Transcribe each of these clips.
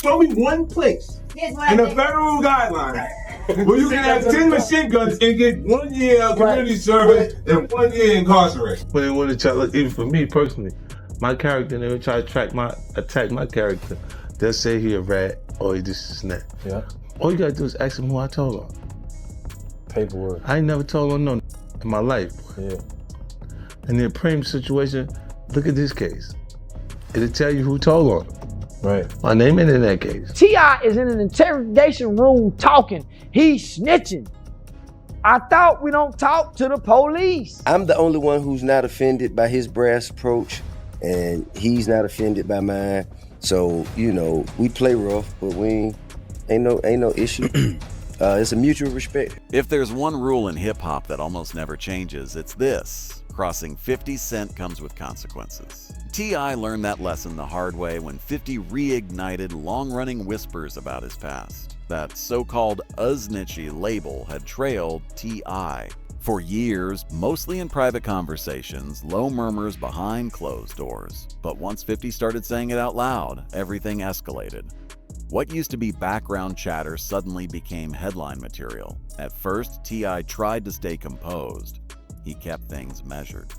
Show me one place in the federal guidelines where you can have 10 machine guns and get 1 year of community service and 1 year incarceration. When they want to try, look, even for me personally, my character, they would try to attack my character. They'll say he a rat or he this and that. Yeah. All you gotta do is ask him who I told on. Paperwork. I ain't never told on no in my life. Yeah. In the Prem situation, look at this case. It'll tell you who told on him. Right. My name ain't in that case. T.I. is in an interrogation room talking. He's snitching. I thought we don't talk to the police. I'm the only one who's not offended by his brass approach, and he's not offended by mine. So, you know, we play rough, but we ain't no issue. It's a mutual respect. If there's one rule in hip-hop that almost never changes, it's this. Crossing 50 Cent comes with consequences. T.I. learned that lesson the hard way when 50 reignited long-running whispers about his past. That so-called Uznitchy label had trailed T.I. for years, mostly in private conversations, low murmurs behind closed doors. But once 50 started saying it out loud, everything escalated. What used to be background chatter suddenly became headline material. At first, T.I. tried to stay composed. He kept things measured.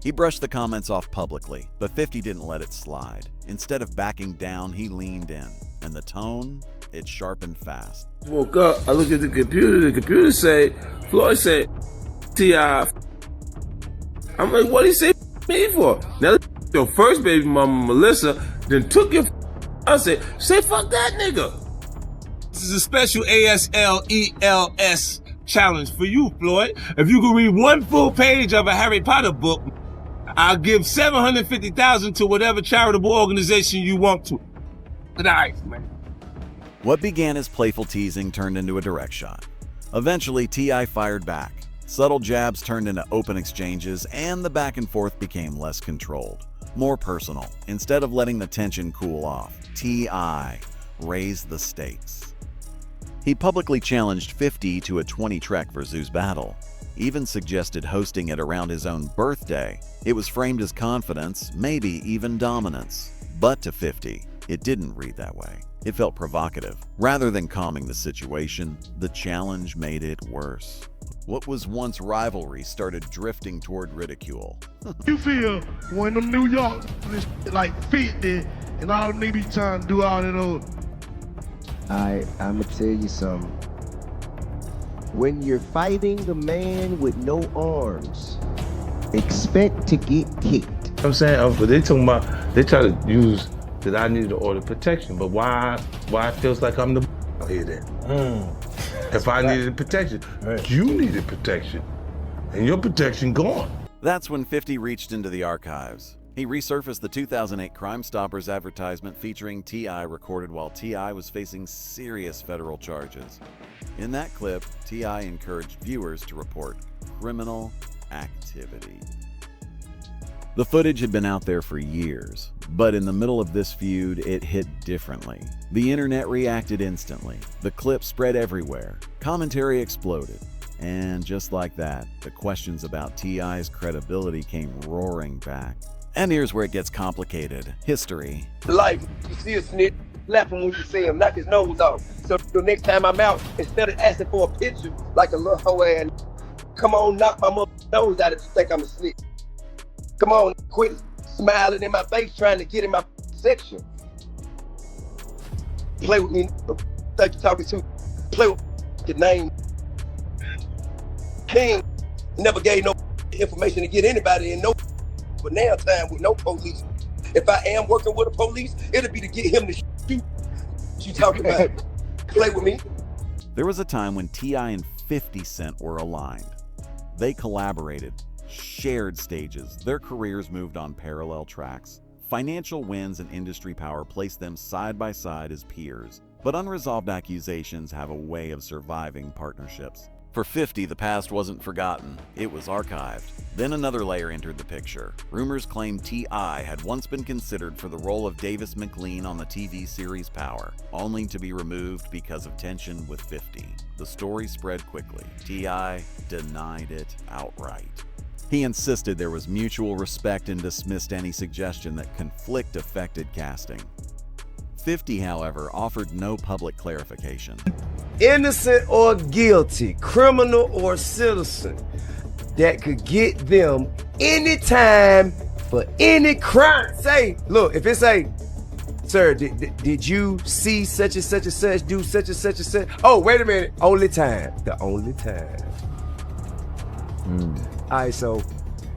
He brushed the comments off publicly, but 50 didn't let it slide. Instead of backing down, he leaned in, and the tone, it sharpened fast. Woke up, I looked at the computer said, Floyd said, T.I. I'm like, what did he say me for? Now, your first baby mama, Melissa, then took your I said, say fuck that nigga. This is a special ASLELS challenge for you, Floyd. If you can read one full page of a Harry Potter book, I'll give $750,000 to whatever charitable organization you want to. Nice, man. What began as playful teasing turned into a direct shot. Eventually, T.I. fired back. Subtle jabs turned into open exchanges, and the back and forth became less controlled, more personal. Instead of letting the tension cool off, T.I. raised the stakes. He publicly challenged 50 to a 20-track versus battle, even suggested hosting it around his own birthday. It was framed as confidence, maybe even dominance. But to 50, it didn't read that way. It felt provocative. Rather than calming the situation, the challenge made it worse. What was once rivalry started drifting toward ridicule. You feel when them New York like 50 and all them niggas trying to do all that old. I'ma tell you something. When you're fighting the man with no arms, expect to get kicked. I'm saying, but they talking about, they try to use that I need to order protection, but why it feels like I'm the out here then? If I needed protection, you needed protection, and your protection gone. That's when 50 reached into the archives. He resurfaced the 2008 Crime Stoppers advertisement featuring T.I. recorded while T.I. was facing serious federal charges. In that clip, T.I. encouraged viewers to report criminal activity. The footage had been out there for years, but in the middle of this feud, it hit differently. The internet reacted instantly. The clip spread everywhere. Commentary exploded. And just like that, the questions about T.I.'s credibility came roaring back. And here's where it gets complicated. History. Life, you see a snitch, slap him when you see him, knock his nose off. So the next time I'm out, instead of asking for a picture like a little hoe ass, come on, knock my nose out if you think I'm a snitch. Come on, quit smiling in my face trying to get in my section. Play with me, think you're talking to. Play with your name. King never gave no information to get anybody in no but now time with no police. If I am working with the police, it'll be to get him to shoot. What you talking about? Play with me. There was a time when T.I. and 50 Cent were aligned. They collaborated, shared stages. Their careers moved on parallel tracks. Financial wins and industry power placed them side by side as peers. But unresolved accusations have a way of surviving partnerships. For 50, the past wasn't forgotten, it was archived. Then another layer entered the picture. Rumors claimed T.I. had once been considered for the role of Davis McLean on the TV series Power, only to be removed because of tension with 50. The story spread quickly. T.I. denied it outright. He insisted there was mutual respect and dismissed any suggestion that conflict affected casting. 50, however, offered no public clarification. Innocent or guilty, criminal or citizen, that could get them anytime for any crime. Say, look, if it say, sir, did you see such and such and such, do such and such and such? Oh, wait a minute, only time, the only time. All right, so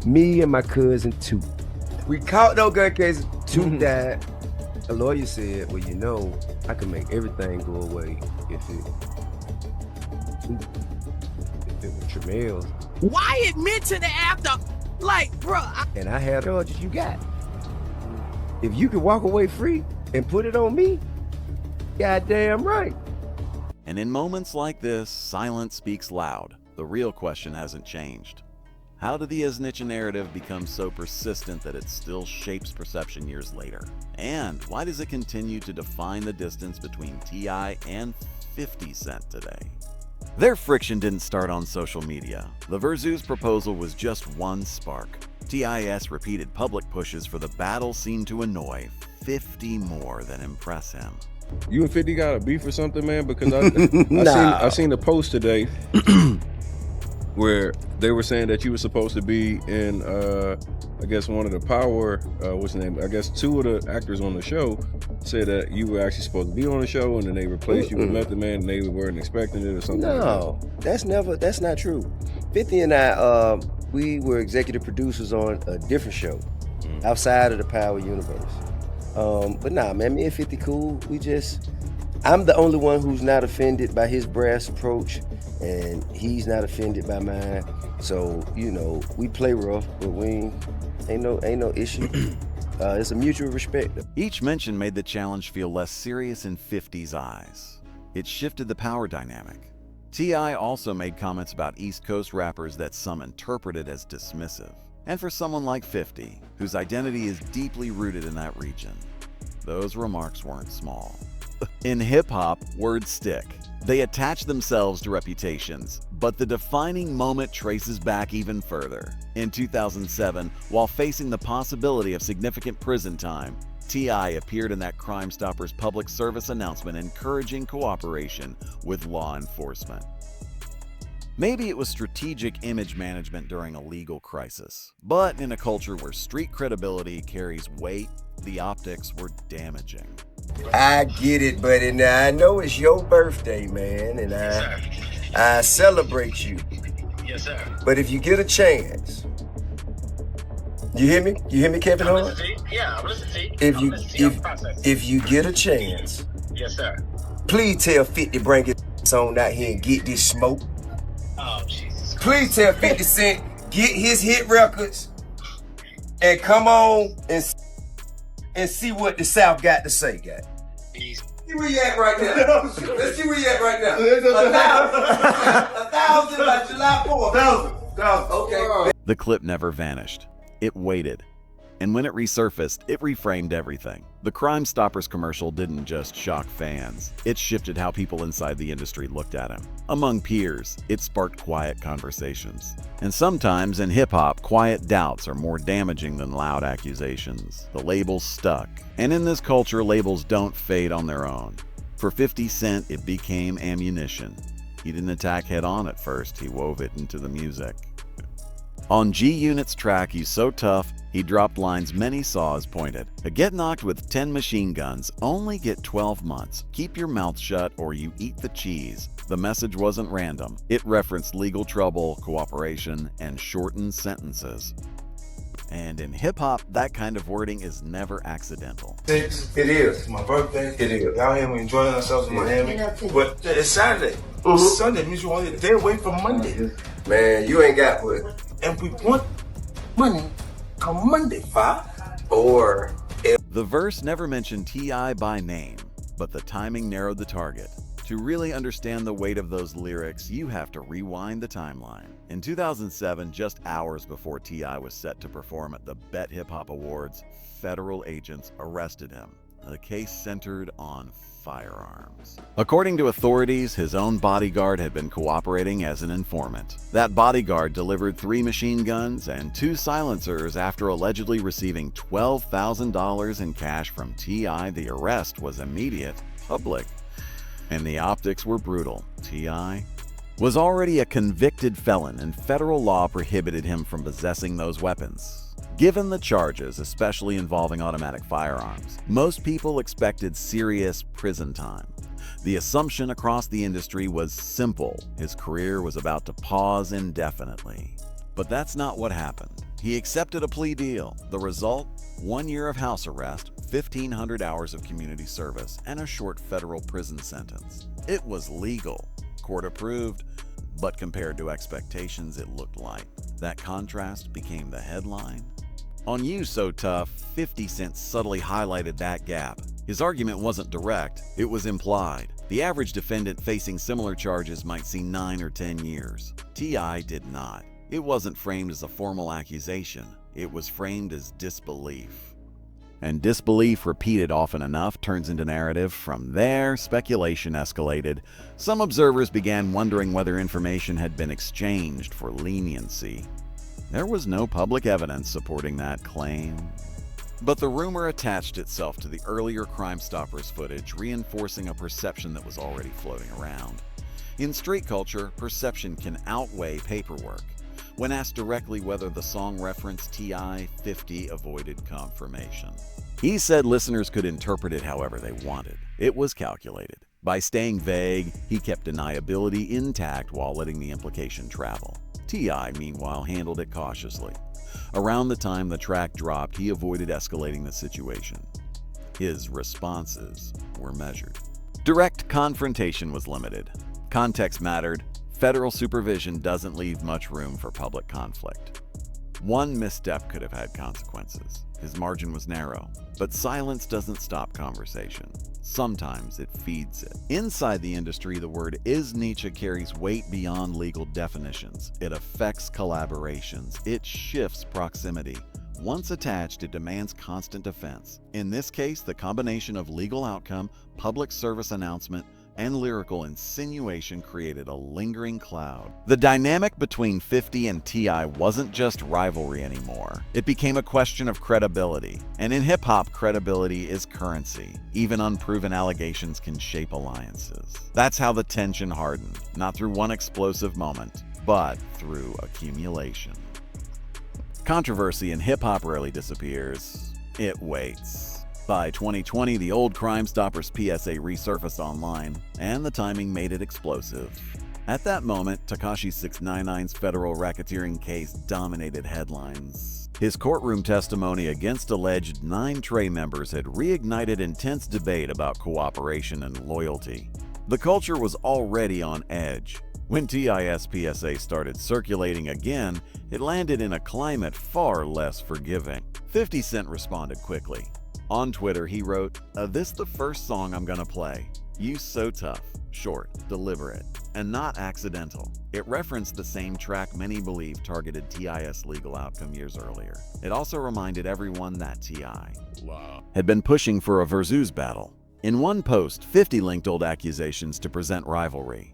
me and my cousin, 2. We caught no gun cases, 2 died. A lawyer said, well, you know, I can make everything go away if it was Tramel's. Why admit to the after? Like, bro. And I had charges you got. If you can walk away free and put it on me, goddamn right. And in moments like this, silence speaks loud. The real question hasn't changed. How did the Snitch narrative become so persistent that it still shapes perception years later? And why does it continue to define the distance between T.I. and 50 Cent today? Their friction didn't start on social media. The Versus proposal was just one spark. T.I.'s repeated public pushes for the battle seemed to annoy 50 more than impress him. You and 50 got a beef or something, man? Because I seen a post today where they were saying that you were supposed to be in, I guess one of the Power, what's the name? I guess 2 of the actors on the show said that you were actually supposed to be on the show, and then they replaced you with Method Man, and they weren't expecting it or something. No, like that's not true. 50 and I, we were executive producers on a different show outside of the Power universe. But nah, man, me and 50 cool. I'm the only one who's not offended by his brass approach, and he's not offended by mine. So, you know, we play rough, but we ain't no issue. It's a mutual respect. Each mention made the challenge feel less serious in 50's eyes. It shifted the power dynamic. T.I. also made comments about East Coast rappers that some interpreted as dismissive. And for someone like 50, whose identity is deeply rooted in that region, those remarks weren't small. In hip-hop, words stick. They attach themselves to reputations, but the defining moment traces back even further. In 2007, while facing the possibility of significant prison time, T.I. appeared in that Crime Stoppers public service announcement encouraging cooperation with law enforcement. Maybe it was strategic image management during a legal crisis, but in a culture where street credibility carries weight, the optics were damaging. I get it, buddy. Now, I know it's your birthday, man, and I celebrate you. Yes, sir. But if you get a chance, you hear me? You hear me, Kevin Hart? Yeah, I'm listening to you. If you get a chance, yes, sir. Please tell 50 bring his on out here and get this smoke. Oh, Jesus. Please tell 50 Cent get his hit records and come on and see what the South got to say, guy. See where you at right now. Let's see where you at right now. 1,000 by July 4th. 1,000. Okay. The clip never vanished. It waited. And when it resurfaced, it reframed everything. The Crime Stoppers commercial didn't just shock fans. It shifted how people inside the industry looked at him. Among peers, it sparked quiet conversations. And sometimes in hip-hop, quiet doubts are more damaging than loud accusations. The labels stuck. And in this culture, labels don't fade on their own. For 50 Cent, it became ammunition. He didn't attack head-on at first, he wove it into the music. On G-Unit's track, He's So Tough, he dropped lines many saw as pointed. Get knocked with 10 machine guns, only get 12 months. Keep your mouth shut or you eat the cheese. The message wasn't random. It referenced legal trouble, cooperation, and shortened sentences. And in hip-hop, that kind of wording is never accidental. It is. It's my birthday. It is. Y'all here, we enjoying ourselves in Miami. But it's Saturday. Sunday means you're only a day away from Monday. Man, you ain't got what. And we want money come Monday, 5 or... The verse never mentioned T.I. by name, but the timing narrowed the target. To really understand the weight of those lyrics, you have to rewind the timeline. In 2007, just hours before T.I. was set to perform at the Bet Hip Hop Awards, federal agents arrested him. The case centered on firearms. According to authorities, his own bodyguard had been cooperating as an informant. That bodyguard delivered 3 machine guns and 2 silencers after allegedly receiving $12,000 in cash from T.I. The arrest was immediate, public, and the optics were brutal. T.I. was already a convicted felon, and federal law prohibited him from possessing those weapons. Given the charges, especially involving automatic firearms, most people expected serious prison time. The assumption across the industry was simple: his career was about to pause indefinitely. But that's not what happened. He accepted a plea deal. The result? 1 year of house arrest, 1,500 hours of community service, and a short federal prison sentence. It was legal, court approved, but compared to expectations, it looked light. That contrast became the headline. On You So Tough, 50 Cent subtly highlighted that gap. His argument wasn't direct, it was implied. The average defendant facing similar charges might see 9 or 10 years. T.I. did not. It wasn't framed as a formal accusation, it was framed as disbelief. And disbelief repeated often enough turns into narrative. From there, speculation escalated. Some observers began wondering whether information had been exchanged for leniency. There was no public evidence supporting that claim. But the rumor attached itself to the earlier Crime Stoppers footage, reinforcing a perception that was already floating around. In street culture, perception can outweigh paperwork. When asked directly whether the song referenced T.I., 50 avoided confirmation. He said listeners could interpret it however they wanted. It was calculated. By staying vague, he kept deniability intact while letting the implication travel. T.I., meanwhile, handled it cautiously. Around the time the track dropped, he avoided escalating the situation. His responses were measured. Direct confrontation was limited. Context mattered. Federal supervision doesn't leave much room for public conflict. One misstep could have had consequences. His margin was narrow, but silence doesn't stop conversation. Sometimes it feeds it. Inside the industry, the word "is Nietzsche" carries weight beyond legal definitions. It affects collaborations. It shifts proximity. Once attached, it demands constant defense. In this case, the combination of legal outcome, public service announcement, and lyrical insinuation created a lingering cloud. The dynamic between 50 and T.I. wasn't just rivalry anymore. It became a question of credibility. And in hip-hop, credibility is currency. Even unproven allegations can shape alliances. That's how the tension hardened, not through one explosive moment, but through accumulation. Controversy in hip-hop rarely disappears. It waits. By 2020, the old Crime Stoppers PSA resurfaced online, and the timing made it explosive. At that moment, Tekashi 6ix9ine's federal racketeering case dominated headlines. His courtroom testimony against alleged 9 Trey members had reignited intense debate about cooperation and loyalty. The culture was already on edge. When T.I.'s PSA started circulating again, it landed in a climate far less forgiving. 50 Cent responded quickly. On Twitter, he wrote, "This the first song I'm gonna play. You So Tough. Short, deliberate, and not accidental." It referenced the same track many believe targeted T.I.'s legal outcome years earlier. It also reminded everyone that T.I. had been pushing for a versus battle. In one post, 50 linked old accusations to present rivalry.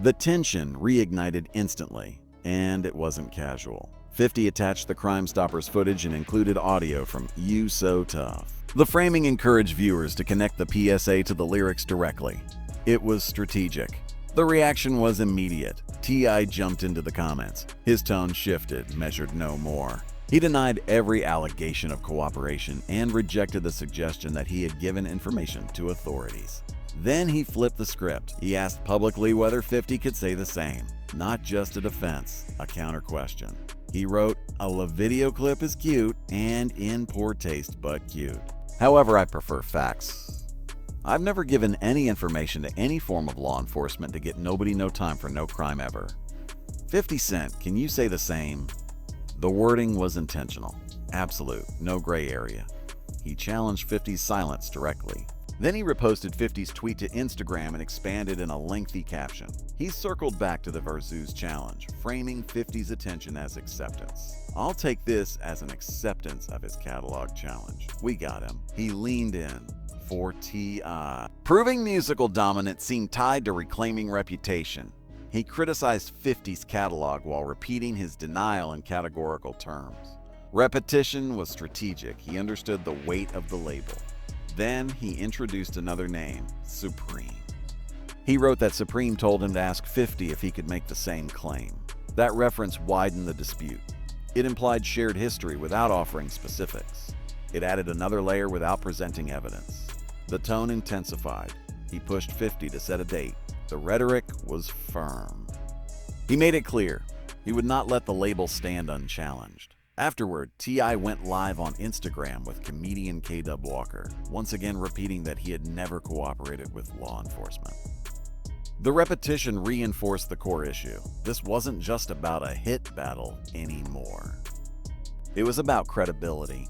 The tension reignited instantly, and it wasn't casual. 50 attached the Crime Stoppers footage and included audio from You So Tough. The framing encouraged viewers to connect the PSA to the lyrics directly. It was strategic. The reaction was immediate. T.I. jumped into the comments. His tone shifted, measured no more. He denied every allegation of cooperation and rejected the suggestion that he had given information to authorities. Then he flipped the script. He asked publicly whether 50 could say the same. Not just a defense, a counter question. He wrote, "A video clip is cute and in poor taste, but cute. However, I prefer facts. I've never given any information to any form of law enforcement to get nobody no time for no crime ever. 50 Cent, can you say the same?" The wording was intentional. Absolute, no gray area. He challenged 50's silence directly. Then he reposted 50's tweet to Instagram and expanded in a lengthy caption. He circled back to the versus challenge, framing 50's attention as acceptance. "I'll take this as an acceptance of his catalog challenge. We got him." He leaned in. for T.I. Proving musical dominance seemed tied to reclaiming reputation. He criticized 50's catalog while repeating his denial in categorical terms. Repetition was strategic. He understood the weight of the label. Then he introduced another name, Supreme. He wrote that Supreme told him to ask 50 if he could make the same claim. That reference widened the dispute. It implied shared history without offering specifics. It added another layer without presenting evidence. The tone intensified. He pushed 50 to set a date. The rhetoric was firm. He made it clear he would not let the label stand unchallenged. Afterward, T.I. went live on Instagram with comedian K-Dub Walker, once again repeating that he had never cooperated with law enforcement. The repetition reinforced the core issue. This wasn't just about a hit battle anymore. It was about credibility.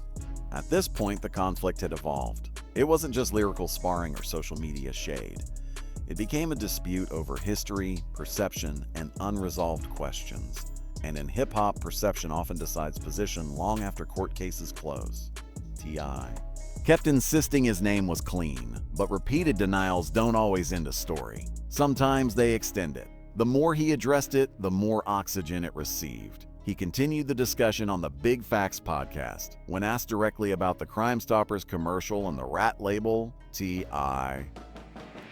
At this point, the conflict had evolved. It wasn't just lyrical sparring or social media shade. It became a dispute over history, perception, and unresolved questions. And in hip-hop, perception often decides position long after court cases close. T.I. kept insisting his name was clean, but repeated denials don't always end a story. Sometimes they extend it. The more he addressed it, the more oxygen it received. He continued the discussion on the Big Facts podcast. When asked directly about the Crime Stoppers commercial and the rat label, T.I.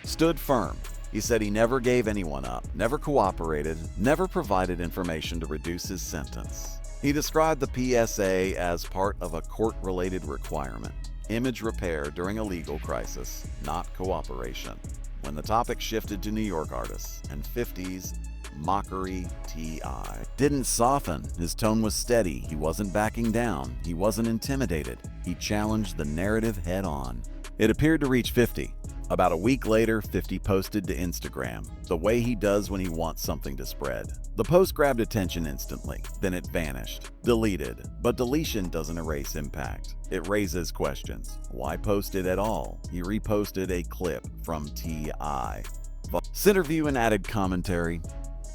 stood firm. He said he never gave anyone up, never cooperated, never provided information to reduce his sentence. He described the PSA as part of a court-related requirement, image repair during a legal crisis, not cooperation. When the topic shifted to New York artists and 50's mockery, T.I. didn't soften. His tone was steady. He wasn't backing down. He wasn't intimidated. He challenged the narrative head on. It appeared to reach 50. About a week later, 50 posted to Instagram, the way he does when he wants something to spread. The post grabbed attention instantly, then it vanished, deleted. But deletion doesn't erase impact. It raises questions. Why post it at all? He reposted a clip from T.I. Interview and added commentary.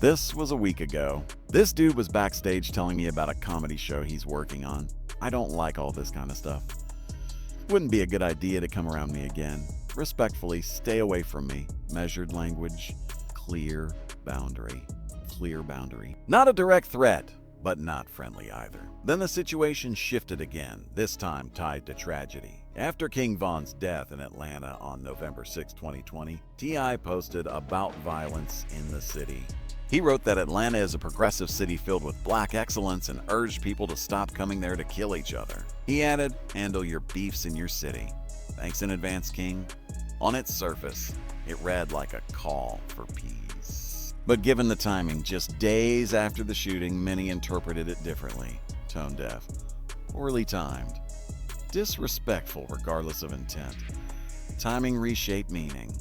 This was a week ago. This dude was backstage telling me about a comedy show he's working on. I don't like all this kind of stuff. Wouldn't be a good idea to come around me again. Respectfully, stay away from me. Measured language, clear boundary. Clear boundary. Not a direct threat, but not friendly either. Then the situation shifted again, this time tied to tragedy. After King Von's death in Atlanta on November 6, 2020, T.I. posted about violence in the city. He wrote that Atlanta is a progressive city filled with black excellence and urged people to stop coming there to kill each other. He added, "Handle your beefs in your city. Thanks in advance, King." On its surface, it read like a call for peace. But given the timing, just days after the shooting, many interpreted it differently. Tone deaf, poorly timed, disrespectful regardless of intent. Timing reshaped meaning.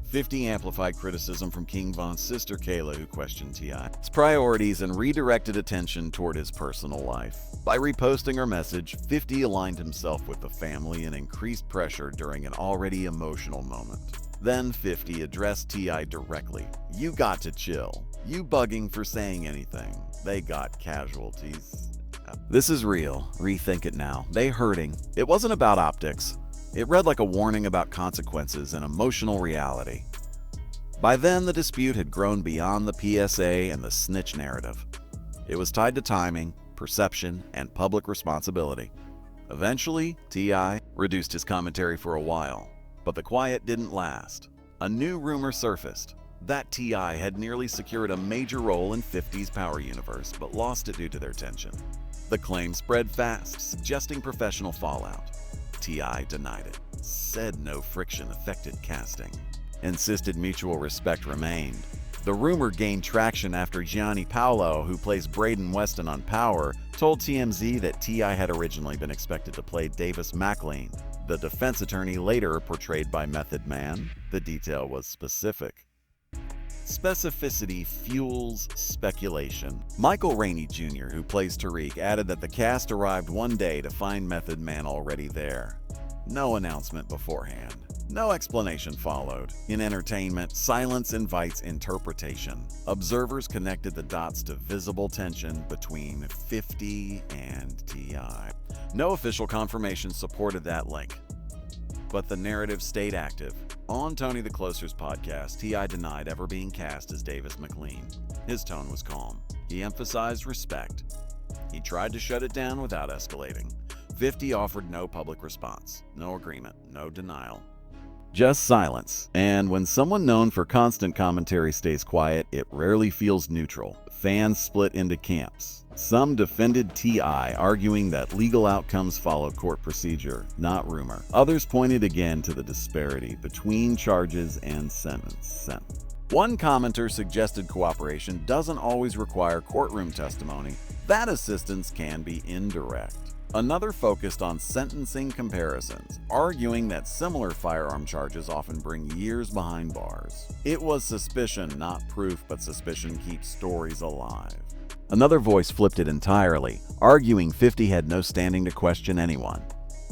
50 amplified criticism from King Von's sister Kayla, who questioned T.I.'s priorities and redirected attention toward his personal life. By reposting her message, 50 aligned himself with the family and increased pressure during an already emotional moment. Then 50 addressed T.I. directly. "You got to chill. You bugging for saying anything. They got casualties. This is real. Rethink it now. They hurting." It wasn't about optics. It read like a warning about consequences and emotional reality. By then, the dispute had grown beyond the PSA and the snitch narrative. It was tied to timing, perception, and public responsibility. Eventually, T.I. reduced his commentary for a while, but the quiet didn't last. A new rumor surfaced that T.I. had nearly secured a major role in 50's Power universe, but lost it due to their tension. The claim spread fast, suggesting professional fallout. T.I. denied it, said no friction affected casting, insisted mutual respect remained. The rumor gained traction after Gianni Paolo, who plays Braden Weston on Power, told TMZ that T.I. had originally been expected to play Davis MacLean, the defense attorney later portrayed by Method Man. The detail was specific. Specificity fuels speculation. Michael Rainey Jr., who plays Tariq, added that the cast arrived one day to find Method Man already there. No announcement beforehand. No explanation followed. In entertainment, silence invites interpretation. Observers connected the dots to visible tension between 50 and T.I. No official confirmation supported that link. but the narrative stayed active. On Tony the Closer's podcast, T.I. denied ever being cast as Davis McLean. His tone was calm. He emphasized respect. He tried to shut it down without escalating. 50 offered no public response, no agreement, no denial. Just silence. And when someone known for constant commentary stays quiet, it rarely feels neutral. Fans split into camps. Some defended T.I., arguing that legal outcomes follow court procedure, not rumor. Others pointed again to the disparity between charges and sentence. One commenter suggested cooperation doesn't always require courtroom testimony. That assistance can be indirect. Another focused on sentencing comparisons, arguing that similar firearm charges often bring years behind bars. It was suspicion, not proof, but suspicion keeps stories alive. Another voice flipped it entirely, arguing 50 had no standing to question anyone.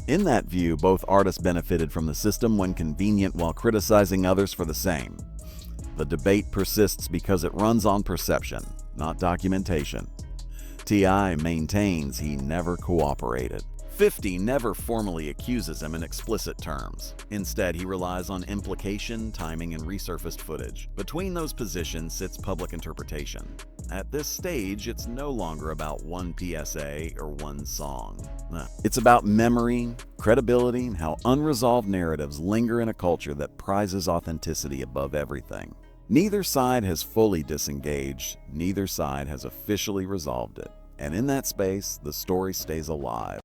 In that view, both artists benefited from the system when convenient while criticizing others for the same. The debate persists because it runs on perception, not documentation. T.I. maintains he never cooperated. 50 never formally accuses him in explicit terms. Instead, he relies on implication, timing, and resurfaced footage. Between those positions sits public interpretation. At this stage, it's no longer about one PSA or one song. It's about memory, credibility, and how unresolved narratives linger in a culture that prizes authenticity above everything. Neither side has fully disengaged, neither side has officially resolved it. And in that space, the story stays alive.